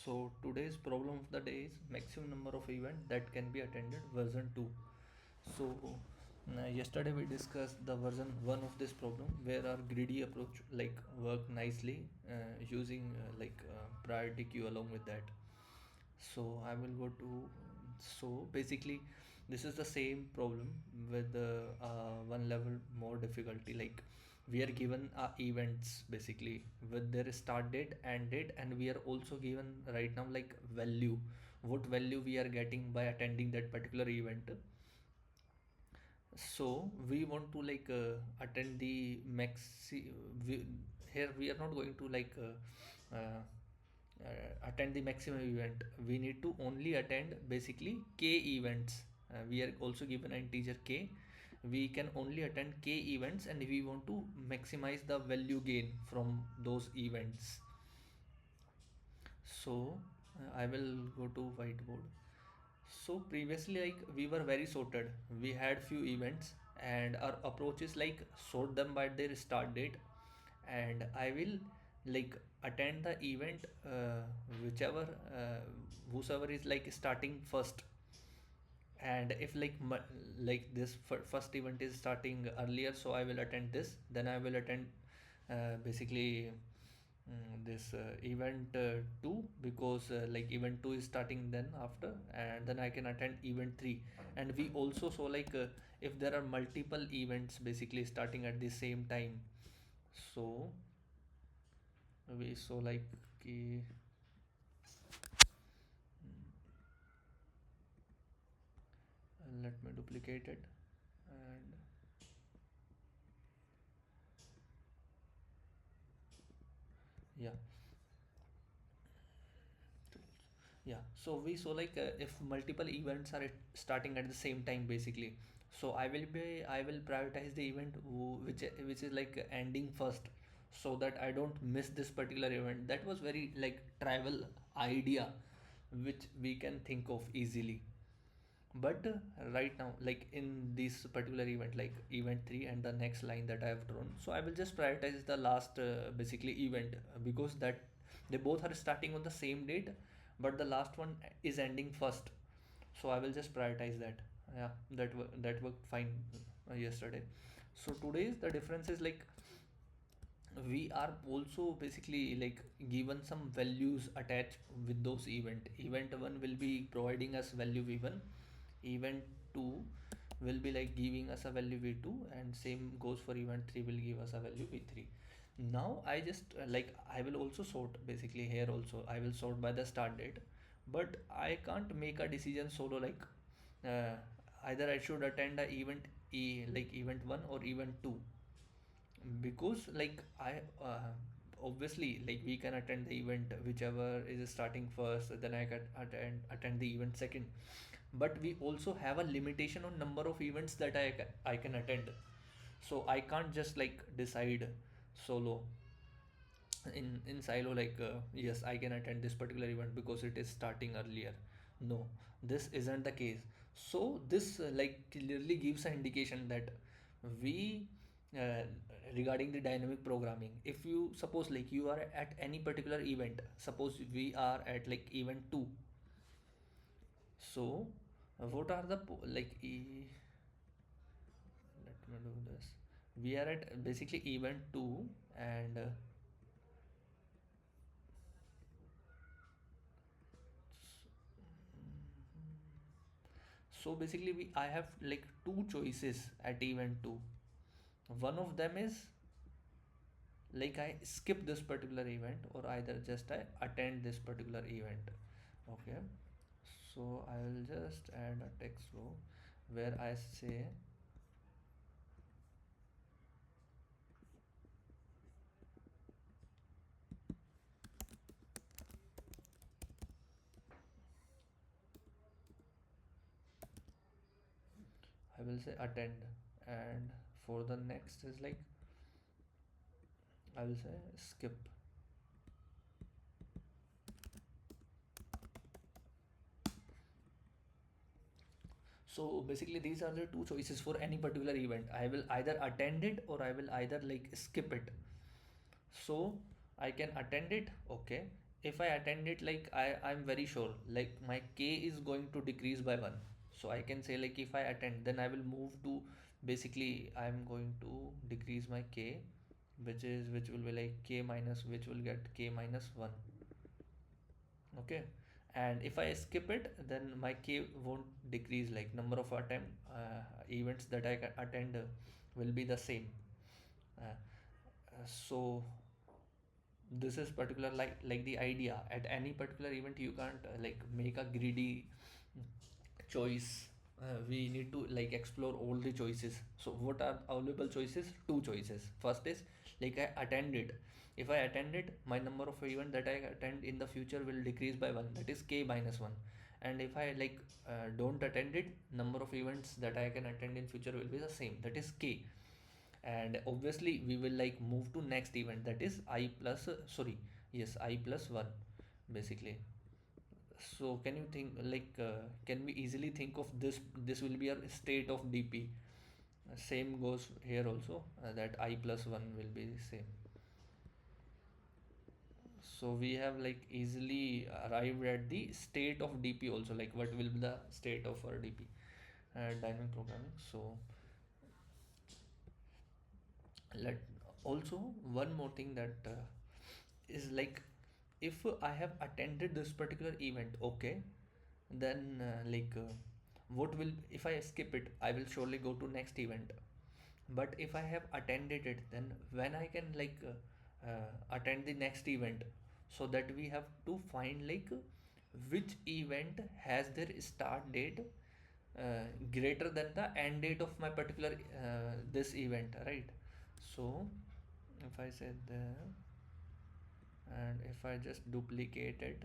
So today's problem of the day is maximum number of event that can be attended version 2. So yesterday we discussed the version 1 of this problem where our greedy approach like worked nicely using priority queue along with that. So I will go to, so basically this is the same problem with one level more difficulty. Like we are given events basically with their start date and date, and we are also given right now like value, what value we are getting by attending that particular event. So we want to attend the we, here we are not going to attend the maximum event. We need to only attend basically k events. We are also given an integer k. We can only attend k events and we want to maximize the value gain from those events. So I will go to whiteboard. So previously, like we were very sorted. We had few events, and our approach is like sort them by their start date, and I will like attend the event whichever whosoever is like starting first. And if like this first event is starting earlier, so I will attend this. Then I will attend basically this event 2, because like event 2 is starting then after, and then I can attend event 3. And we also saw if there are multiple events basically starting at the same time, so we saw let me duplicate it. And yeah, yeah, so we saw if multiple events are starting at the same time basically, so I will prioritize the event which is like ending first, so that I don't miss this particular event. That was very like trivial idea which we can think of easily. But right now, like in this particular event, like event 3 and the next line that I have drawn, so I will just prioritize the last basically event, because that they both are starting on the same date, but the last one is ending first. So I will just prioritize that. Yeah, that worked fine yesterday. So today's the difference is like we are also basically like given some values attached with those event 1 will be providing us value v1, event 2 will be like giving us a value v2, and same goes for event 3 will give us a value v3. Now I just I will also sort basically here. Also I will sort by the start date, but I can't make a decision solo uh, either I should attend a event like event 1 or event 2, because I obviously like we can attend the event whichever is starting first, then I can attend the event second. But we also have a limitation on number of events that I can attend. So I can't just like decide solo in silo yes, I can attend this particular event because it is starting earlier. No, this isn't the case. So this clearly gives an indication that we uh, regarding the dynamic programming, if you suppose like you are at any particular event, suppose we are at like event 2. So what are the let me do this. We are at basically event 2, and so basically I have like two choices at event 2. One of them is like I skip this particular event, or either just I attend this particular event. Okay, so I will just add a text row where I say, I will say attend, and for the next is like I will say skip. So basically these are the two choices for any particular event. I will either attend it or I will either like skip it. So I can attend it, okay. if I attend it, like I'm very sure like my k is going to decrease by 1. So I can say like if I attend, then I will move to, basically I'm going to decrease my k, which will be like k minus, which will get k minus 1. Okay. And if I skip it, then my k won't decrease, like number of events that I can attend will be the same. So this is particular, like the idea at any particular event you can't like make a greedy choice. We need to like explore all the choices. So what are available choices? Two choices. First is like I attend it. If I attend it, my number of event that I attend in the future will decrease by 1, that is k minus 1. And if I like don't attend it, number of events that I can attend in future will be the same, that is k. And obviously we will like move to next event, that is I plus sorry, yes, I plus 1 basically. So can you think like can we easily think of this will be a state of dp. Same goes here also, that I plus 1 will be same. So we have like easily arrived at the state of dp also, like what will be the state of our dp, dynamic programming. So let also one more thing that is like, if I have attended this particular event, okay, then what will, if I skip it, I will surely go to next event. But if I have attended it, then when I can attend the next event, so that we have to find like which event has their start date greater than the end date of my particular this event, right? So if I said there, and if I just duplicate it,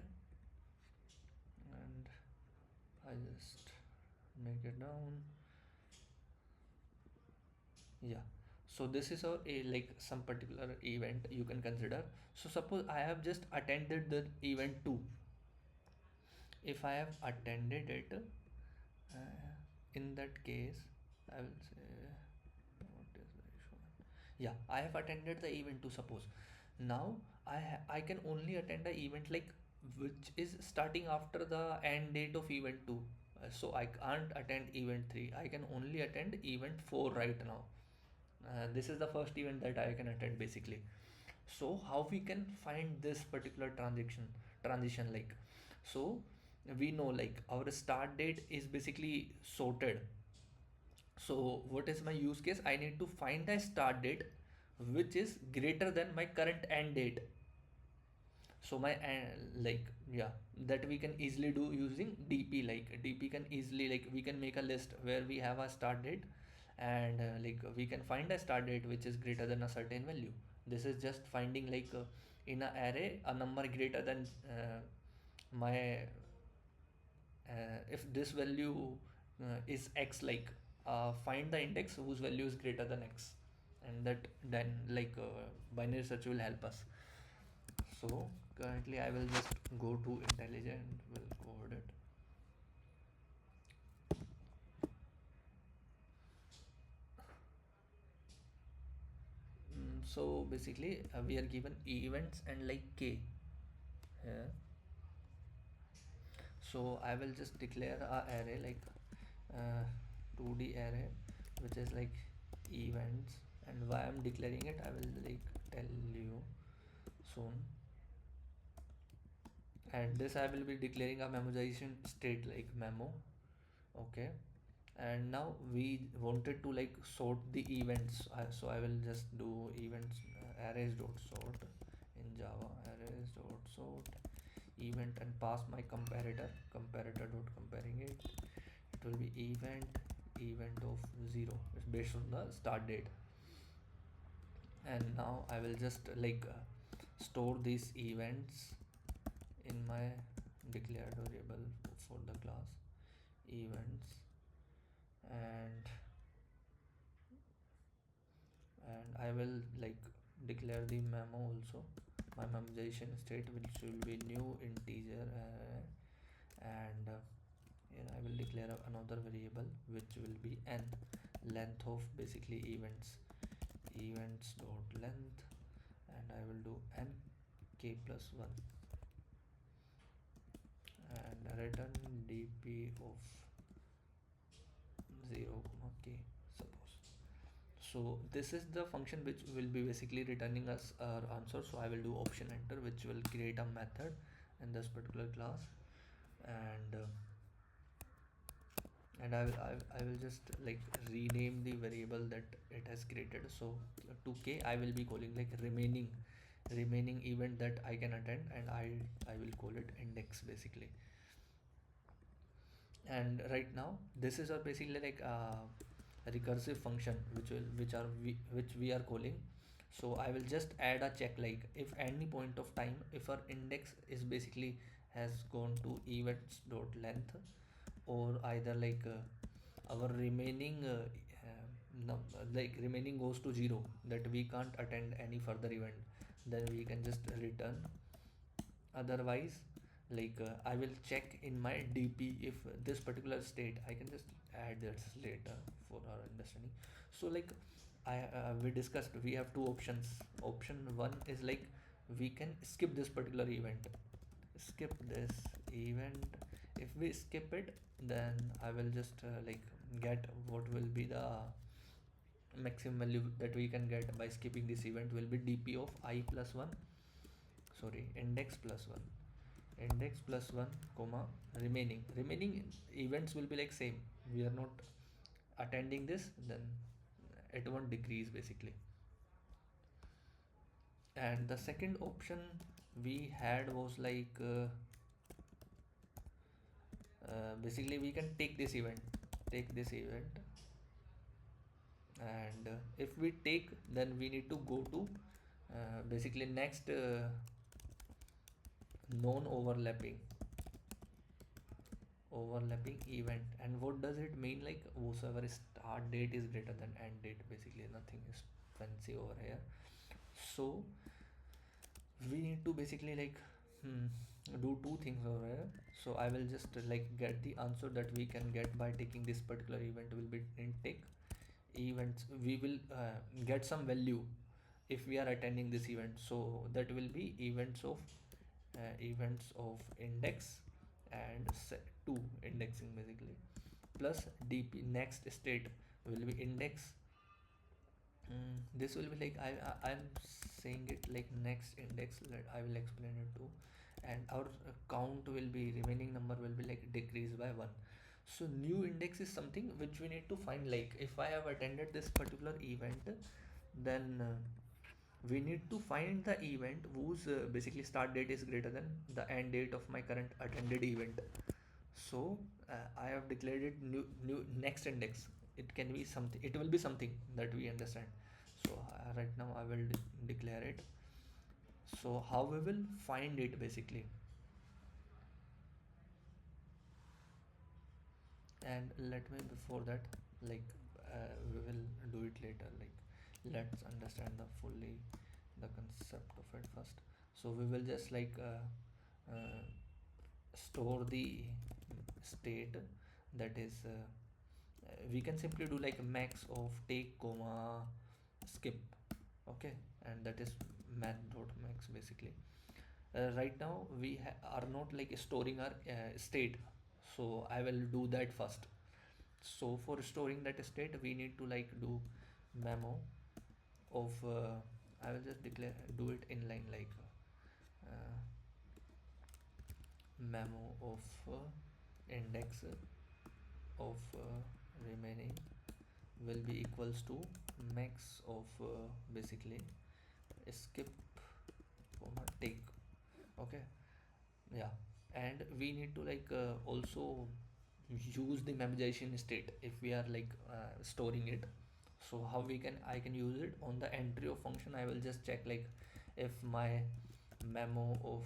and I just make it down, yeah. So this is a like some particular event you can consider. So suppose I have just attended the event 2. If I have attended it, in that case I will say, what is the issue? Yeah, I have attended the event 2, suppose. Now I can only attend the event like which is starting after the end date of event 2. So I can't attend event 3, I can only attend event 4 right now. This is the first event that I can attend basically. So how we can find this particular transition, like, so we know like our start date is basically sorted. So what is my use case? I need to find a start date which is greater than my current end date. So my like, yeah, that we can easily do using dp. Like dp can easily, like we can make a list where we have a start date, and we can find a start date which is greater than a certain value. This is just finding in a array a number greater than my if this value is x, find the index whose value is greater than x, and that then binary search will help us. So currently I will just go to intelligent, will code it. So basically we are given events and like k here. So I will just declare a array like 2D array which is like events, and why I'm declaring it I will like tell you soon. And this I will be declaring a memoization state like memo. Okay. And now we wanted to like sort the events, so I will just do events arrays dot sort in Java, arrays dot sort event, and pass my comparator dot comparing it. It will be event of 0, it's based on the start date. And now I will just store these events in my declared variable for the class events. And I will declare the memo also. My memoization state which will be new integer and here I will declare another variable which will be n, length of basically events dot length, and I will do n k plus 1. return dp of 0 okay, suppose. So this is the function which will be basically returning us our answer. So I will do option enter, which will create a method in this particular class, and I will just like rename the variable that it has created. So to k I will be calling like remaining event that I can attend, and I will call it index basically. And right now this is our basically like a recursive function which we are calling. So I will just add a check, like if any point of time, if our index is basically has gone to events dot length, or either like our remaining like remaining goes to 0, that we can't attend any further event, then we can just return. Otherwise, like I will check in my dp if this particular state, I can just add this later for our understanding. So like we discussed, we have two options. Option one is like we can skip this particular event, skip this event. If we skip it, then I will just like get what will be the maximum value that we can get by skipping this event will be dp of I plus 1, sorry, index plus 1, index plus 1 comma remaining events will be like same, we are not attending this, then it won't decrease basically. And the second option we had was like basically we can take this event, and if we take, then we need to go to basically next non overlapping event. And what does it mean? Like whosoever start date is greater than end date, basically nothing is fancy over here. So we need to basically like hmm, do two things over here. So I will just like get the answer that we can get by taking this particular event will be in take events, we will get some value if we are attending this event. So that will be events of index and 2 indexing basically, plus dp next state will be index. This will be like I'm saying it like next index, I will explain it too. And our count will be, remaining number will be like decreased by 1. So new index is something which we need to find, like if I have attended this particular event, then we need to find the event whose basically start date is greater than the end date of my current attended event. So I have declared it new next index. It can be something, it will be something that we understand. So right now I will declare it. So how we will find it basically, and let me before that, like we will do it later, like let's understand the fully the concept of it first. So we will just like store the state, that is we can simply do like max of take comma skip, okay, and that is math dot max basically. Right now we are not like storing our state, so I will do that first. So for storing that state, we need to like do memo of I will just declare do it in line like uh, memo of index of remaining will be equals to max of basically skip comma take, okay. Yeah, and we need to like also use the memoization state if we are like storing it. So how we can, I can use it on the entry of function. I will just check like if my memo of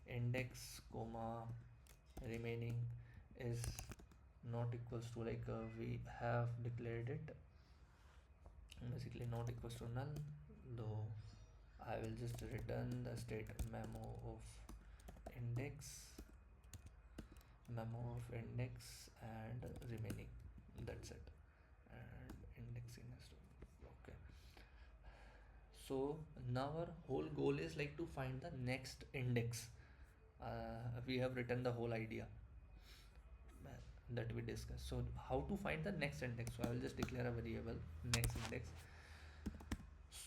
index comma remaining is not equals to like we have declared it basically not equals to null, though I will just return the state index memo of index and remaining, that's it. And indexing has to, okay. So now our whole goal is like to find the next index, we have written the whole idea uh, that we discussed. So how to find the next index? So I will just declare a variable next index.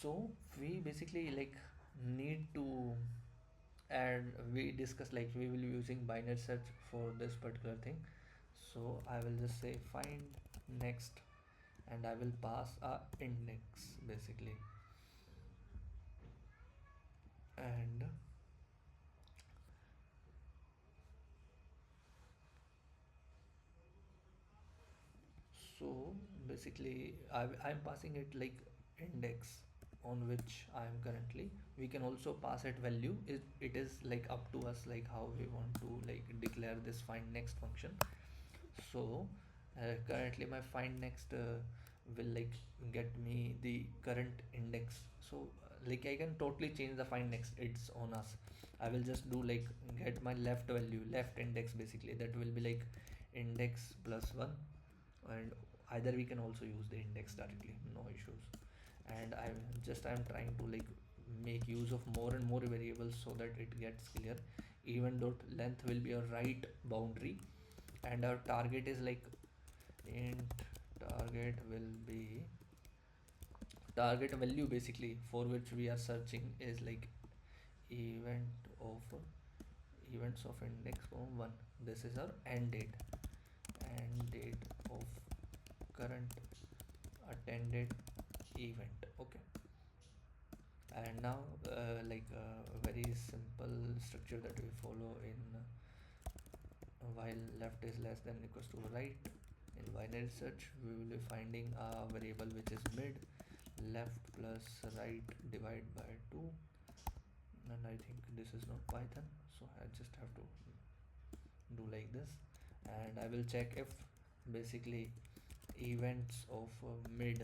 So we basically like need to add, we discuss like we will be using binary search for this particular thing. So I will just say find next, and I will pass a index basically. And so basically I'm passing it like index on which I am currently. We can also pass it value. It is like up to us like how we want to like declare this find next function. So currently my find next will like get me the current index. So like I can totally change the find next, it's on us. I will just do like get my left value, left index basically, that will be like index plus 1. And either we can also use the index directly, no issues. And I'm trying to like make use of more and more variables so that it gets clear. Even dot length will be a right boundary, and our target is like int target will be target value basically for which we are searching is like event of events of index form 1. This is our end date, and date of current attended event. Okay. And now like a very simple structure that we follow in while left is less than equals to right. In binary search we will be finding a variable which is mid, left plus right divide by 2. And I think this is not Python, so I just have to do like this. And I will check if basically events of mid,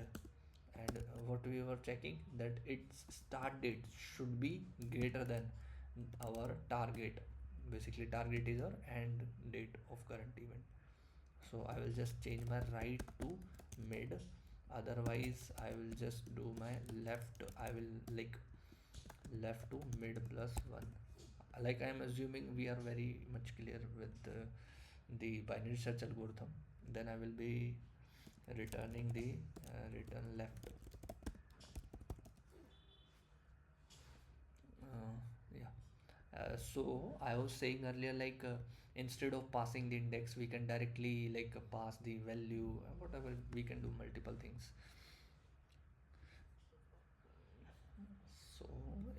and what we were checking that its start date should be greater than our target. Basically target is our end date of current event. So I will just change my right to mid, otherwise I will just do my left, I will like left to mid plus 1. Like I am assuming we are very much clear with the binary search algorithm, then I will be returning the return left. Yeah. So I was saying earlier, like instead of passing the index, we can directly like pass the value, whatever, we can do multiple things. So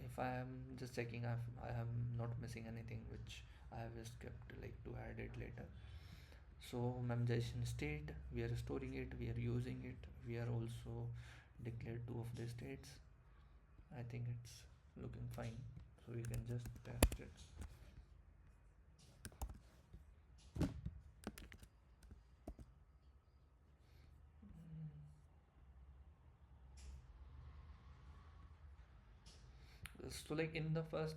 if I am just checking, I am not missing anything which I have just kept like to add it later. So memoization state, we are storing it, we are using it, we are also declared two of the states. I think it's looking fine, so we can just test it. So like in the first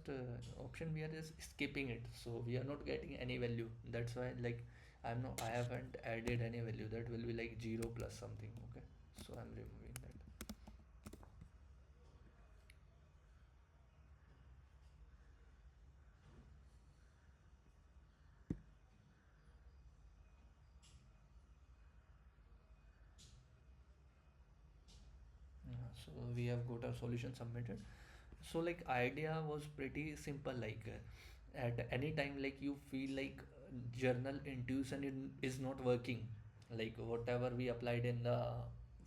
option we are just skipping it, so we are not getting any value. That's why like I haven't added any value. That will be like 0 plus something. Okay, so I'm removing that. So we have got our solution submitted. So like idea was pretty simple, like at any time like you feel like journal intuition is not working, like whatever we applied in the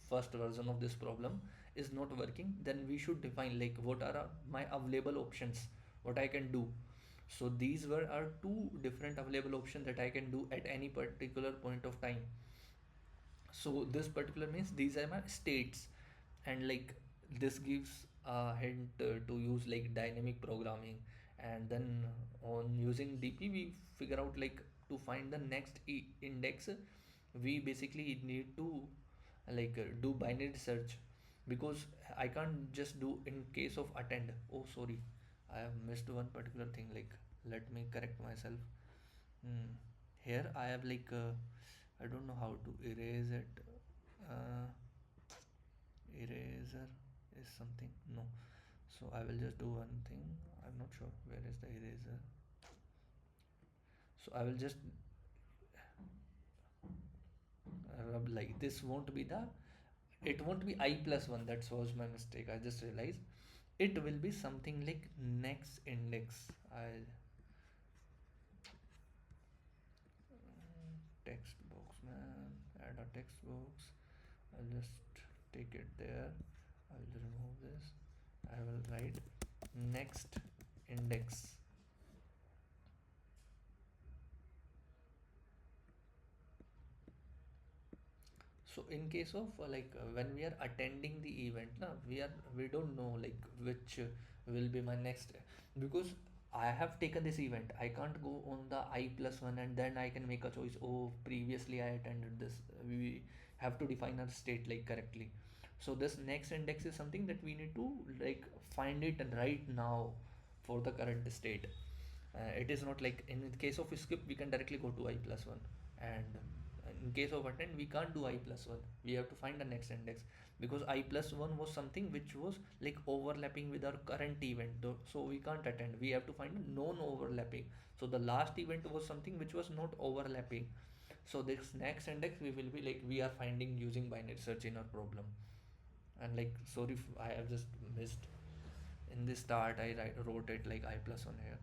first version of this problem is not working, then we should define like what are my available options, what I can do. So these were our two different available options that I can do at any particular point of time. So this particular means these are my states, and like this gives a hint to use like dynamic programming. And then on using DP we figure out like to find the next index, we basically need to like do binary search, because I can't just do in case of attend. Oh sorry, I have missed one particular thing, like let me correct myself. Hmm. Here I have like I don't know how to erase it. Uh, Eraser is something. No. So I will just do one thing. I'm not sure where is the eraser. So I will just rub like this. Won't be the, it won't be I plus 1. That was my mistake, I just realized. It will be something like next index. I text box, man, add a text box. I'll just take it there. I will remove this. I will write next index. So in case of when we are attending the event, na, we don't know like which will be my next, because I have taken this event. I can't go on the I plus one and then I can make a choice. Oh, previously I attended this. We have to define our state like correctly. So this next index is something that we need to like find it right now for the current state. It is not like in the case of skip we can directly go to I plus one, and in case of attend we can't do I plus one. We have to find the next index, because I plus one was something which was like overlapping with our current event though, so we can't attend. We have to find a non-overlapping. So the last event was something which was not overlapping. So this next index we will be like we are finding using binary search in our problem. And sorry if I have just missed in this start. Wrote it like I plus one here.